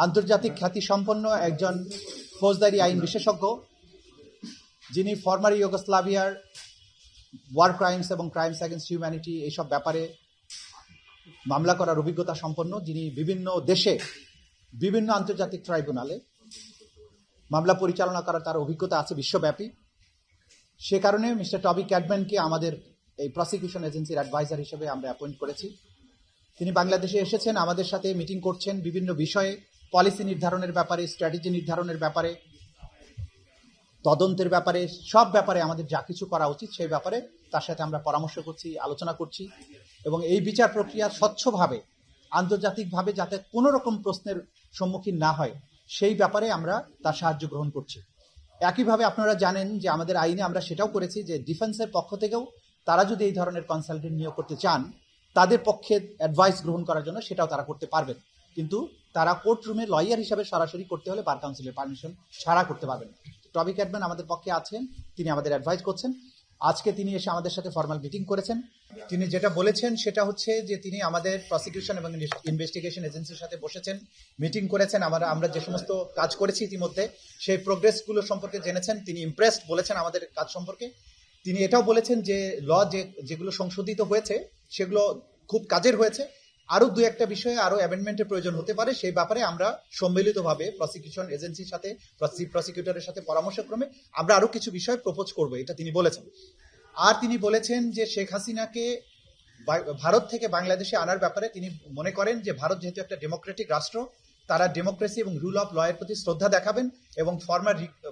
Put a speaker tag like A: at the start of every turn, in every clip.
A: আন্তর্জাতিক খ্যাতিসম্পন্ন একজন ফৌজদারি আইন বিশেষজ্ঞ, যিনি ফর্মার ইউগোস্লাভিয়ার ওয়ার ক্রাইমস এবং ক্রাইমস এগেনস্ট হিউম্যানিটি এইসব ব্যাপারে মামলা করার অভিজ্ঞতা সম্পন্ন, যিনি বিভিন্ন দেশে বিভিন্ন আন্তর্জাতিক ট্রাইব্যুনালে মামলা পরিচালনা করার তার অভিজ্ঞতা আছে বিশ্বব্যাপী। সে কারণে মিস্টার টবি ক্যাডম্যানকে আমাদের এই প্রসিকিউশন এজেন্সির অ্যাডভাইজার হিসেবে আমরা অ্যাপয়েন্ট করেছি। তিনি বাংলাদেশে এসেছেন, আমাদের সাথে মিটিং করছেন বিভিন্ন বিষয়ে, পলিসি নির্ধারণের ব্যাপারে, স্ট্র্যাটেজি নির্ধারণের ব্যাপারে, তদন্তের ব্যাপারে, সব ব্যাপারে আমাদের যা কিছু করা উচিত সেই ব্যাপারে তার সাথে আমরা পরামর্শ করছি, আলোচনা করছি এবং এই বিচার প্রক্রিয়া স্বচ্ছভাবে আন্তর্জাতিকভাবে যাতে কোনো রকম প্রশ্নের সম্মুখীন না হয় সেই ব্যাপারে আমরা তার সাহায্য গ্রহণ করছি। একইভাবে আপনারা জানেন যে আমাদের আইনে আমরা সেটাও করেছি যে ডিফেন্সের পক্ষ থেকেও তারা যদি এই ধরনের কনসালটেন্ট নিয়োগ করতে চান, তাদের পক্ষে অ্যাডভাইস গ্রহণ করার জন্য সেটাও তারা করতে পারবেন, কিন্তু তারা কোর্ট রুমে লয়ার হিসাবে সরাসরি করতে হলে বার কাউন্সিলের পারমিশন ছাড়া করতে পারবেন। টবি ক্যাডম্যান আমাদের পক্ষে আছেন, তিনি আমাদের অ্যাডভাইস করছেন। আজকে তিনি এসে আমাদের সাথে ফর্মাল মিটিং করেছেন। তিনি যেটা বলেছেন সেটা হচ্ছে যে তিনি আমাদের প্রসিকিউশন এবং ইনভেস্টিগেশন এজেন্সির সাথে বসেছেন, মিটিং করেছেন। আমরা যে সমস্ত কাজ করেছি ইতিমধ্যে সেই প্রোগ্রেসগুলো সম্পর্কে জেনেছেন। তিনি ইমপ্রেসড বলেছেন আমাদের কাজ সম্পর্কে। তিনি এটাও বলেছেন যে যেগুলো সংশোধিত হয়েছে সেগুলো খুব কাজের হয়েছে, আরও দু একটা বিষয়ে আরও অ্যামেন্ডমেন্টের প্রয়োজন হতে পারে, সেই ব্যাপারে আমরা সম্মিলিতভাবে প্রসিকিউশন এজেন্সির সাথে, প্রসিকিউটরের সাথে পরামর্শক্রমে আমরা আরও কিছু বিষয় প্রপোজ করব, এটা তিনি বলেছেন। আর তিনি বলেছেন যে শেখ হাসিনাকে ভারত থেকে বাংলাদেশে আনার ব্যাপারে তিনি মনে করেন যে ভারত যেহেতু একটা ডেমোক্রেটিক রাষ্ট্র, তারা ডেমোক্রেসি এবং রুল অফ লয়ের প্রতি শ্রদ্ধা দেখাবেন এবং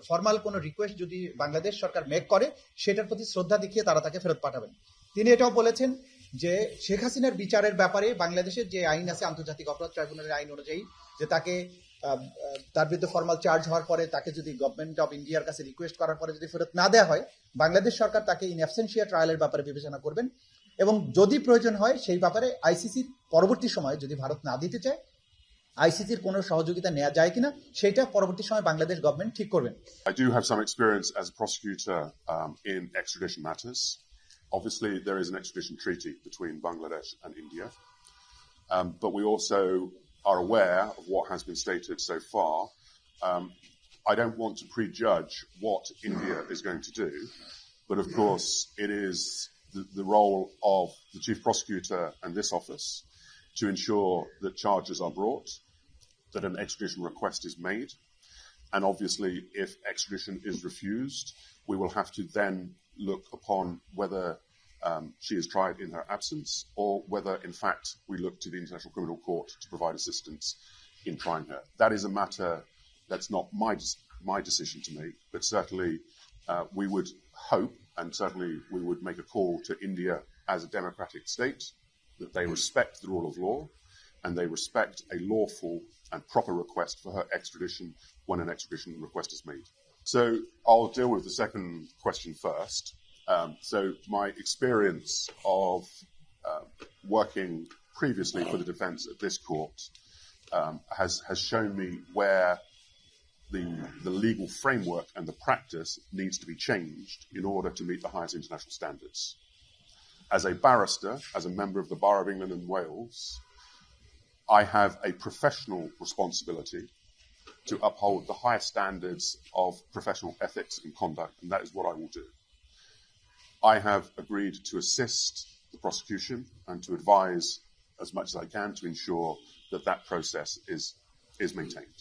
A: ফর্মাল কোনো রিকোয়েস্ট যদি বাংলাদেশ সরকার মেক করে সেটার প্রতি শ্রদ্ধা দেখিয়ে তারা তাকে ফেরত পাঠাবেন। তিনি এটাও বলেছেন যে শেখ হাসিনার বিচারের ব্যাপারে বাংলাদেশের যে আইন আছে, আন্তর্জাতিক অপরাধ ট্রাইব্যুনালের আইন অনুযায়ী, যে তাকে তার বিরুদ্ধে ফর্মাল চার্জ হওয়ার পরে তাকে যদি গভর্নমেন্ট অফ ইন্ডিয়ার কাছে রিকোয়েস্ট করার পরে যদি ফেরত না দেওয়া হয়, বাংলাদেশ সরকার তাকে ইন অ্যাবসেন্সিয়া ট্রায়ালের ব্যাপারে বিবেচনা করবেন এবং যদি প্রয়োজন হয় সেই ব্যাপারে আইসিসির পরবর্তী সময়ে যদি ভারত না দিতে চায় আইসিসির কোনো সহযোগিতা নেওয়া যায় কিনা সেটা পরবর্তী সময় বাংলাদেশ গভর্নমেন্ট ঠিক করবেন।
B: I do have some experience as a prosecutor in extradition matters. Obviously, there is an extradition treaty between Bangladesh and India, but we also are aware of what has been stated so far. I don't want to prejudge what India is going to do, but of course it is the role of the Chief Prosecutor and this office to ensure that charges are brought, that an extradition request is made, and obviously if extradition is refused, we will have to then look upon whether she is tried in her absence or whether in fact we look to the International Criminal Court to provide assistance in trying her. That is a matter that's not my decision to make, but certainly we would hope and certainly we would make a call to India as a democratic state that they respect the rule of law and they respect a lawful and proper request for her extradition when an extradition request is made. So I'll deal with the second question first. So my experience of working previously for the defence at this court has shown me where the legal framework and the practice needs to be changed in order to meet the highest international standards. As a barrister, as a member of the Bar of England and Wales, I have a professional responsibility to uphold the highest standards of professional ethics and conduct, and that is what I will do. I have agreed to assist the prosecution and to advise as much as I can to ensure that that process is maintained.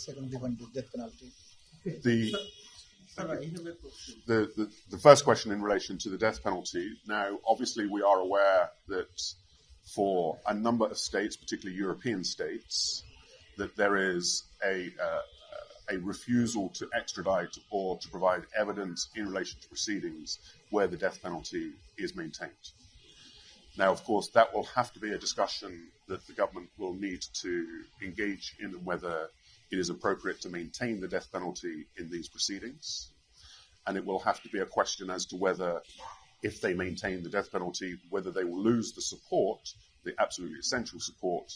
A: Secondly, on the death penalty.
B: The first question in relation to the death penalty. Now, obviously, we are aware that for a number of states, particularly European states, that there is a refusal to extradite or to provide evidence in relation to proceedings where the death penalty is maintained. Now, of course, that will have to be a discussion that the government will need to engage in whether it is appropriate to maintain the death penalty in these proceedings. And it will have to be a question as to whether, if they maintain the death penalty, whether they will lose the support, the absolutely essential support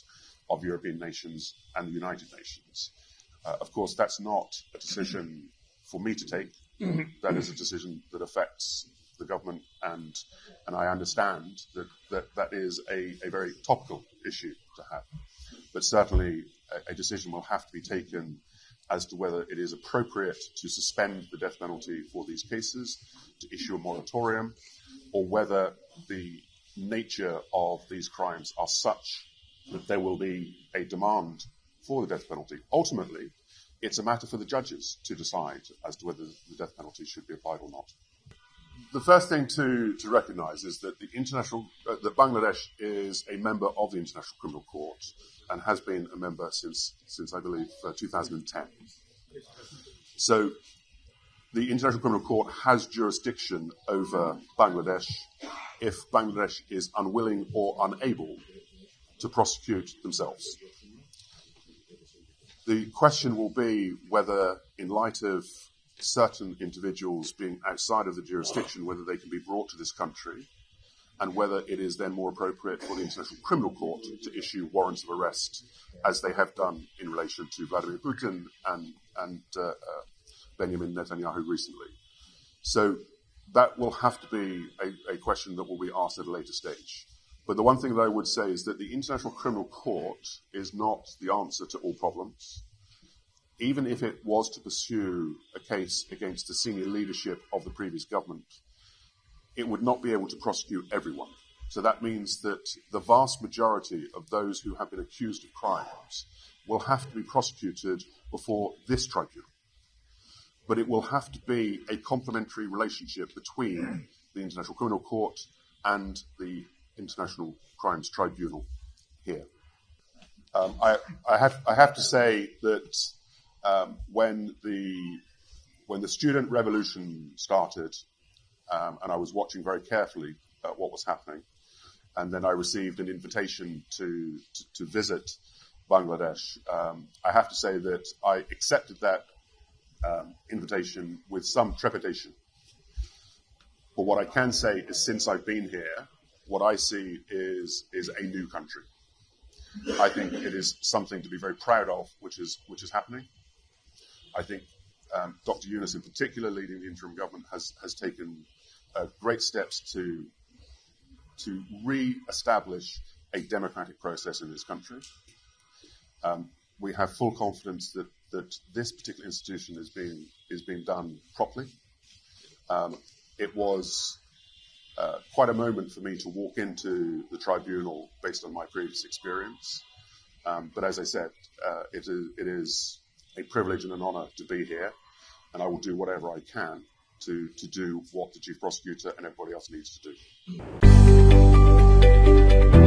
B: of European nations and the United Nations. Of course, that's not a decision for me to take. That is a decision that affects the government, and I understand that is a very topical issue to have. but certainly a decision will have to be taken as to whether it is appropriate to suspend the death penalty for these cases, to issue a moratorium, or whether the nature of these crimes are such that there will be a demand for the death penalty. Ultimately, it's a matter for the judges to decide as to whether the death penalty should be applied or not. The first thing to recognise is that that Bangladesh is a member of the International Criminal Court and has been a member since I believe 2010. So the International Criminal Court has jurisdiction over Bangladesh if Bangladesh is unwilling or unable to prosecute themselves. The question will be whether, in light of certain individuals being outside of the jurisdiction, whether they can be brought to this country, and whether it is then more appropriate for the International Criminal Court to issue warrants of arrest, as they have done in relation to Vladimir Putin and Benjamin Netanyahu recently. So that will have to be a question that will be asked at a later stage. But the one thing that I would say is that the International Criminal Court is not the answer to all problems. Even if it was to pursue a case against the senior leadership of the previous government, it would not be able to prosecute everyone. So that means that the vast majority of those who have been accused of crimes will have to be prosecuted before this tribunal. But it will have to be a complementary relationship between the International Criminal Court and the International Crimes Tribunal here. I have to say that when the student revolution started, and I was watching very carefully what was happening, and then I received an invitation to visit Bangladesh, I have to say that I accepted that invitation with some trepidation. But what I can say is, since I've been here, what I see is a new country. I think it is something to be very proud of, which is happening. I think Dr. Yunus, in particular, leading the interim government, has taken great steps to re-establish a democratic process in this country. We have full confidence that this particular institution is being done properly. It was quite a moment for me to walk into the tribunal based on my previous experience. But as I said, it is a privilege and an honour to be here, and I will do whatever I can to do what the Chief Prosecutor and everybody else needs to do.